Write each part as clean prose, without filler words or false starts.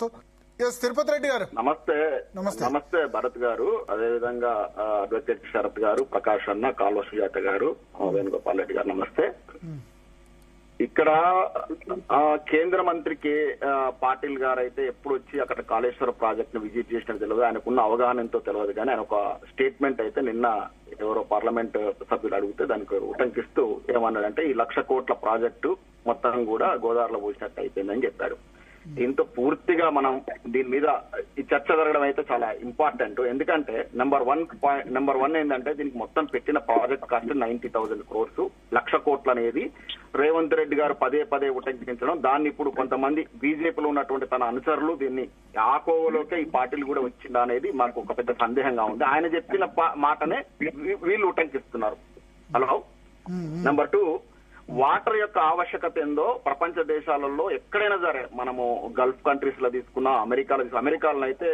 తిరుపతి రెడ్డి గారు నమస్తే. నమస్తే భరత్ గారు, అదేవిధంగా అడ్వకేట్ శరత్ గారు, ప్రకాష్ అన్న, కాల్వ సుజాత గారు, వేణుగోపాల్ రెడ్డి గారు నమస్తే. ఇక్కడ కేంద్ర మంత్రికి పాటిల్ గారు అయితే ఎప్పుడు వచ్చి అక్కడ కాళేశ్వర ప్రాజెక్ట్ ను విజిట్ చేసినట్టు తెలియదు, ఆయనకున్న అవగాహనతో తెలియదు. కానీ ఆయన ఒక స్టేట్మెంట్ అయితే నిన్న ఎవరో పార్లమెంట్ సభ్యులు అడిగితే దానికి ఉటంకిస్తూ ఏమన్నాడంటే ఈ 1,00,000 కోట్ల ప్రాజెక్టు మొత్తం కూడా గోదావరిలో పోసినట్టు అయిపోయిందని చెప్పాడు. దీంతో పూర్తిగా మనం దీని మీద ఈ చర్చ జరగడం అయితే చాలా ఇంపార్టెంట్. ఎందుకంటే నెంబర్ వన్ ఏంటంటే దీనికి మొత్తం పెట్టిన ప్రాజెక్ట్ కాస్ట్ 90,000 crores, 1,00,000 కోట్లు అనేది రేవంత్ రెడ్డి గారు పదే పదే ఉటంకించడం. దాన్ని ఇప్పుడు కొంతమంది బీజేపీలో ఉన్నటువంటి తన అనుచరులు దీన్ని ఆ కోవలోకే ఈ పార్టీలు కూడా వచ్చిందా అనేది మాకు ఒక పెద్ద సందేహంగా ఉంది. ఆయన చెప్పిన మాటనే వీళ్ళు ఉటంకిస్తున్నారు. హలో, నెంబర్ 2, వాటర్ యొక్క ఆవశ్యకత ఏందో ప్రపంచ దేశాలలో ఎక్కడైనా సరే, మనము గల్ఫ్ కంట్రీస్ లో తీసుకున్నా, అమెరికాలో అయితే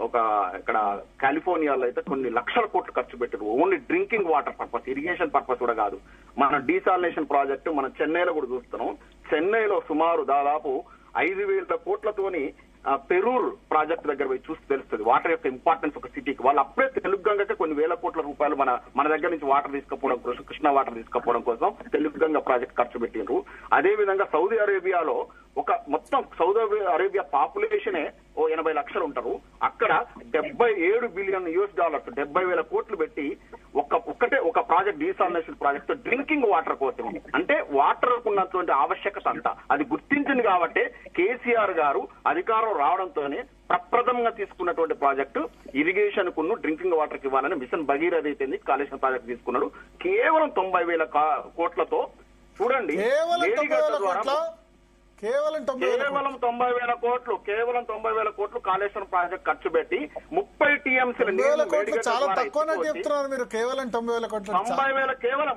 ఒక ఇక్కడ కాలిఫోర్నియాలో అయితే కొన్ని 1,00,000 కోట్లు ఖర్చు పెట్టారు only drinking water purpose, irrigation purpose కూడా కాదు. మన డీసాలినేషన్ ప్రాజెక్టు మనం చెన్నైలో కూడా చూస్తున్నాం. చెన్నైలో సుమారు దాదాపు 5,000 కోట్లతోని పెరూర్ ప్రాజెక్ట్ దగ్గర పోయి చూసి తెలుస్తుంది వాటర్ యొక్క ఇంపార్టెన్స్ ఒక సిటీకి. వాళ్ళు అప్పుడే తెలుగు గంగకి కొన్ని వేల కోట్ల రూపాయలు మన దగ్గర నుంచి వాటర్ తీసుకపోవడం కోసం, కృష్ణా వాటర్ తీసుకపోవడం కోసం తెలుగు గంగ ప్రాజెక్ట్ ఖర్చు పెట్టినారు. అదే విధంగా సౌదీ అరేబియాలో మొత్తం సౌదీ అరేబియా పాపులేషనే 80 లక్షలు ఉంటారు. అక్కడ $77 బిలియన్, 70,000 కోట్లు పెట్టి ఒక project, desalination project drinking water కోసం. అంటే వాటర్ ఉన్నటువంటి ఆవశ్యకత అంతా అది గుర్తించింది కాబట్టి కేసీఆర్ గారు అధికారం రావడంతోనే ప్రప్రథమంగా తీసుకున్నటువంటి ప్రాజెక్టు ఇరిగేషన్ కును డ్రింకింగ్ వాటర్ కి ఇవ్వాలని మిషన్ భగీరథ అయితేంది కాళేశ్వరం ప్రాజెక్ట్ తీసుకున్నాడు. కేవలం 90,000 కోట్లతో చూడండి, కేవలం 90,000 కోట్లు కాళేశ్వరం ప్రాజెక్ట్ ఖర్చు పెట్టి 30 టీఎంసీలు చాలా తక్కువ చెప్తున్నారు మీరు. కేవలం 90,000 కోట్లు, 90,000 కేవలం.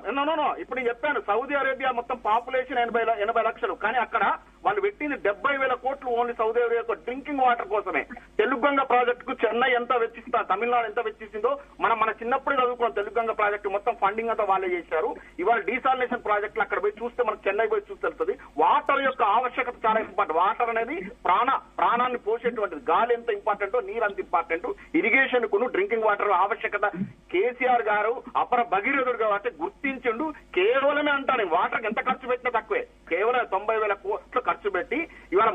ఇప్పుడు చెప్పాను, సౌదీ అరేబియా మొత్తం పాపులేషన్ 80 లక్షలు, కానీ అక్కడ వాళ్ళు పెట్టింది 70,000 కోట్లు only Saudi Arabia drinking water కోసమే. తెలుగుగంగ ప్రాజెక్టు కు చెన్నై ఎంత వెచ్చిస్తా, తమిళనాడు ఎంత వెచ్చిస్తుందో మన చిన్నప్పుడే చదువుకున్నాం. తెలుగుగంగ ప్రాజెక్టు మొత్తం ఫండింగ్ అంతా వాళ్ళే చేశారు. ఇవాళ డీసాలినేషన్ ప్రాజెక్టులు అక్కడ పోయి చూస్తే మనకు చెన్నై పోయి చూసి తెలుస్తుంది. వాటర్ యొక్క ఆవశ్యకత చాలా ఇంపార్టెంట్. వాటర్ అనేది ప్రాణాన్ని పోసేటువంటిది. గాలి ఎంత ఇంపార్టెంటో నీరు అంత ఇంపార్టెంట్. ఇరిగేషన్ కును డ్రింకింగ్ వాటర్ ఆవశ్యకత కేసీఆర్ గారు అపర భగీరథుడు కాబట్టి గుర్తించిండు. కేవలమే అంటాను, వాటర్ ఎంత ఖర్చు పెట్టినా తక్కువే. కేవలం 90,000 కోట్లు ఖర్చు పెట్టి ఇవాళ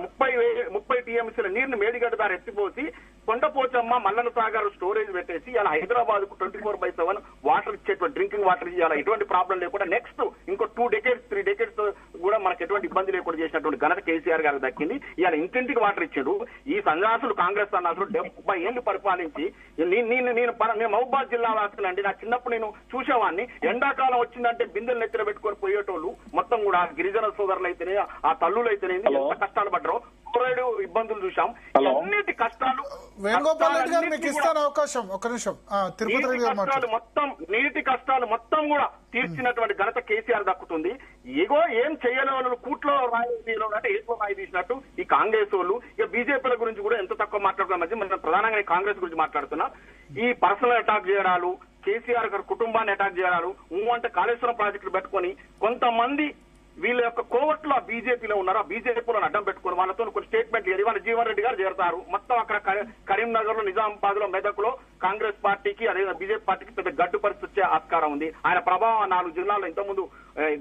30 టీఎంసీల నీరుని మేడిగడ్డ దారి ఎత్తిపోసి కొండపోచమ్మ, మల్లన్న సాగర్ స్టోరేజ్ పెట్టేసి ఇలా హైదరాబాద్ కు 24/7 వాటర్ ఇచ్చేటువంటి డ్రింకింగ్ వాటర్ ఇవ్వాలి. ఎటువంటి ప్రాబ్లం లేకుండా నెక్స్ట్ ఇంకో 2 decades 3 decades కూడా మనకు ఎటువంటి ఇబ్బంది లేకుండా చేసినటువంటి ఘనత కేసీఆర్ గారికి దక్కింది. ఇవాళ ఇంటింటికి వాటర్ ఇచ్చిండ్రు. ఈ సన్యాసులు, కాంగ్రెస్ సన్యాసులు 70 ఏళ్లు పరిపాలించి, నేను మహబూబాద్ జిల్లా వాసులండి. నా చిన్నప్పుడు నేను చూసేవాడిని, ఎండాకాలం వచ్చిందంటే బిందెలు నెత్తిన పెట్టుకొని పోయేటోళ్ళు మొత్తం కూడా గిరిజన సోదరులు అయితేనే, ఆ తల్లులు అయితేనే ఎంత కష్టాలు పడ్డారో, ఇబ్బందులు చూసాం. అన్నిటి కష్టాలు. వేణుగోపాల్ రెడ్డి గారు మీకు ఇస్తాను అవకాశం, ఒక్క నిమిషం. తిరుపతి రెడ్డి గారు మొత్తం నీటి కష్టాలు మొత్తం కూడా తీర్చినటువంటి ఘనత కేసీఆర్ దక్కుతుంది. ఏం చేయని వాళ్ళు కూట్లో రాయి తీసినట్టు ఈ కాంగ్రెస్ వాళ్ళు, ఇక బీజేపీల గురించి కూడా ఎంత తక్కువ మాట్లాడుతున్న మధ్య మనం ప్రధానంగా కాంగ్రెస్ గురించి మాట్లాడుతున్నా. ఈ పర్సనల్ అటాక్ చేయడాలు, కేసీఆర్ గారు కుటుంబాన్ని అటాక్ చేయడాలు, అంటే కాళేశ్వరం ప్రాజెక్టులు పెట్టుకొని కొంతమంది వీళ్ళ యొక్క కోవట్లో బీజేపీలో ఉన్నారు. ఆ బీజేపీలో అడ్డం పెట్టుకుని వాళ్ళతో కొన్ని స్టేట్మెంట్లు ఇవాళ జీవన్ రెడ్డి గారు చేరతారు. మొత్తం అక్కడ కరీంనగర్ లో, నిజామాబాద్ లో, మెదక్ లో కాంగ్రెస్ పార్టీకి, అదే బీజేపీ పార్టీకి పెద్ద గడ్డు పరిస్థితి వచ్చే ఆస్కారం ఉంది. ఆయన ప్రభావం 4 జిల్లాల్లో ఇంతకుముందు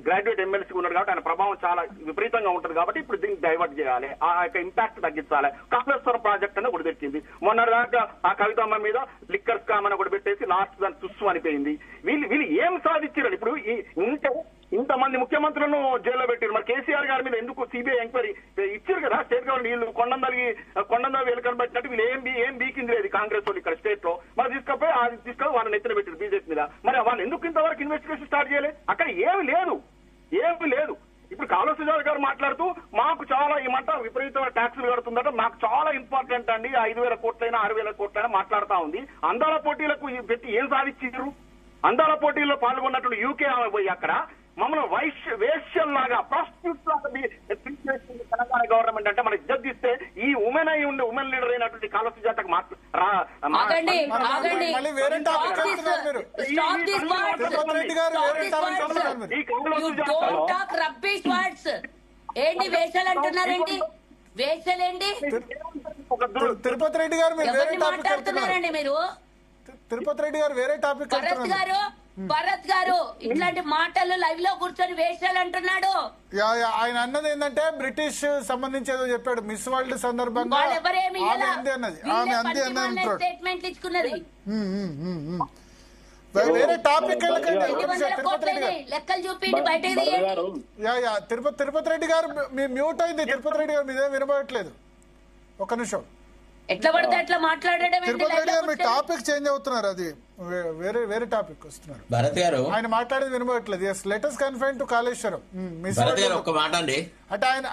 గ్రాడ్యుయేట్ ఎమ్మెల్సీ ఉన్నాడు కాబట్టి ఆయన ప్రభావం చాలా విపరీతంగా ఉంటుంది. కాబట్టి ఇప్పుడు దీన్ని డైవర్ట్ చేయాలి, ఆ యొక్క ఇంపాక్ట్ తగ్గించాలి. కాళేశ్వరం ప్రాజెక్ట్ అని ఒకటి పెట్టింది. మొన్నటిదాకా ఆ కవితమ్మ మీద లిక్కర్ స్కామ్ అని ఒకటి పెట్టేసి లాస్ట్ దాన్ని తుస్సు అనిపోయింది. వీళ్ళు ఏం సాధించారు? ఇప్పుడు ఉంటే ఇంతమంది ముఖ్యమంత్రులను జైల్లో పెట్టారు. మరి కేసీఆర్ గారి మీద ఎందుకు సిబిఐ ఎంక్వైరీ ఇచ్చారు కదా స్టేట్ గవర్నమెంట్. వీళ్ళు కొండందరి వెలుకని పెట్టినట్టు వీళ్ళు ఏం బీకింది లేదు కాంగ్రెస్ వాళ్ళు ఇక్కడ స్టేట్ లో. మరి తీసుకొని వాళ్ళని ఎత్తున పెట్టారు బీజేపీ మీద. మరి వాళ్ళు ఎందుకు ఇంతవరకు ఇన్వెస్టిగేషన్ స్టార్ట్ చేయలేదు? అక్కడ ఏమి లేదు. ఇప్పుడు కాళవ సుజాత గారు మాట్లాడుతూ మాకు చాలా ఈ మంట విపరీతమైన ట్యాక్సులు కడుతుందట, మాకు చాలా ఇంపార్టెంట్ అండి, 5,000 కోట్లైనా 6,000 కోట్లైనా మాట్లాడుతా ఉంది. అందాల పోటీలకు పెట్టి ఏం సాధించారు? అందాల పోటీల్లో పాల్గొన్నట్టు యూకే ఆమె పోయి అక్కడ మమ్మల్ని వేశ్యల్లాగా, ప్రాస్టిట్యూట్స్ లాగా తెలంగాణ గవర్నమెంట్ అంటే మనకి ఇజ్జత్ ఇస్తే ఈ ఉమెన్ అయి ఉండే ఉమెన్ లీడర్ అయినటువంటి కాళవ సుజాతకు ఏంటి వేషాలు అంటున్నారేంటి? వేషాలేంటి? ఒక దు- తిరుపతి రెడ్డి గారు మీరు వేరే ఎవరిని టాపిక్ వెళ్తున్నారు. మాట్లాడుతున్నారండి మీరు? తిరుపతి రెడ్డి గారు వేరే టాపిక్ భరత్ గారు ఇట్లాంటి మాటలు లైవ్ లో కూర్చొని వేషాలు అంటున్నాడు. ఆయన అన్నది ఏంటంటే బ్రిటిష్ సంబంధించి ఏదో చెప్పాడు మిస్ వరల్డ్ సందర్భంగా వాళ్ళు ఎవరేమి ఆమె అంది అన్నది అంటాడు. స్టేట్మెంట్ ఇచ్చుకున్నది. వేరే టాపిక్ వెళ్ళకండి. ఎన్ని వందల తిరుపతి కోట్లు రెడ్డి గారు అయినాయి? లెక్కలు చూపించి బయటకు తీయండి. తిరుపతి రెడ్డి గారు మీ మ్యూట్ అయింది. తిరుపతి రెడ్డి గారు మీదేం వినబడట్లేదు. ఒక నిమిషం. ఎట్లా పడితే అట్లా మాట్లాడడం ఏంటి? తిరుపతి రెడ్డి గారు మీ లైవ్ లో టాపిక్ చేంజ్ అవుతున్నారు. అది వేరే టాపిక్ వస్తున్నారు. భరత్ గారు ఆయన మాట్లాడేది వినబడట్లేదు. Yes letters confine to Kaleshwaram. Bharat గారు ఒక్క మాట అండి. అంటే ఆయన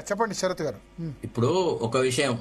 చెప్పండి శరత్ గారు. ఇప్పుడు ఒక విషయం